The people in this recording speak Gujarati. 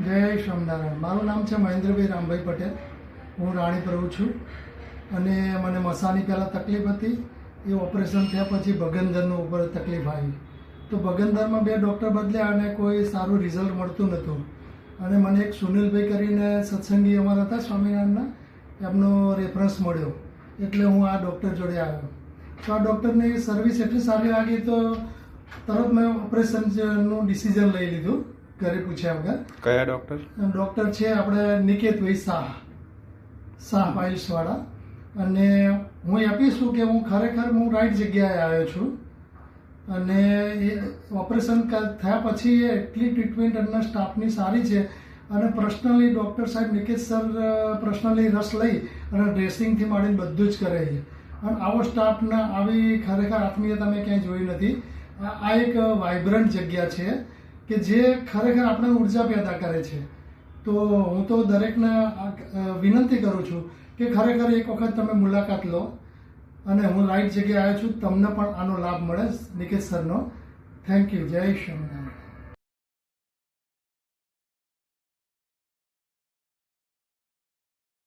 જય સ્વામિનારાયણ. મારું નામ છે મહેન્દ્રભાઈ રામભાઈ પટેલ. હું રાણીપ રહું છું અને મને મસાની પહેલાં તકલીફ હતી. એ ઓપરેશન થયા પછી ભગંદરનું ઉપર તકલીફ આવી. તો ભગંદરમાં 2 ડૉક્ટર બદલ્યા અને કોઈ સારું રિઝલ્ટ મળતું નહોતું. અને મને એક સુનિલભાઈ કરીને સત્સંગી અમારા હતા સ્વામિનારાયણના, એમનો રેફરન્સ મળ્યો એટલે હું આ ડૉક્ટર જોડે આવ્યો. તો આ ડૉક્ટરની સર્વિસ એટલી સારી લાગી તો તરત મેં ઓપરેશનનું ડિસિઝન લઈ લીધું ઘરે પૂછ્યા વગર. કયા ડૉક્ટર? ડૉક્ટર છે આપણે નિકેતભાઈ શાહ પાઇલ્સવાળા. અને હું આપીશું કે હું ખરેખર રાઈટ જગ્યાએ આવ્યો છું. અને એ ઓપરેશન થયા પછી એટલી ટ્રીટમેન્ટ એમના સ્ટાફની સારી છે. અને પર્સનલી ડૉક્ટર સાહેબ નિકેત સર પર્સનલી રસ લઈ અને ડ્રેસિંગથી માંડીને બધું જ કરે છે. અને આવો સ્ટાફને આવી ખરેખર આત્મીયતા મેં ક્યાંય જોઈ નથી. આ એક વાઇબ્રન્ટ જગ્યા છે કે જે ખરેખર આપણે ઉર્જા પેદા કરે છે. તો હું તો દરેકને વિનંતી કરું છું કે ખરેખર એક વખત તમે મુલાકાત લો. અને હું રાઈટ જગ્યાએ આવ્યો છું, તમને પણ આનો લાભ મળે નિકેત સરનો. Thank you. જય સ્વામિનારાયણ.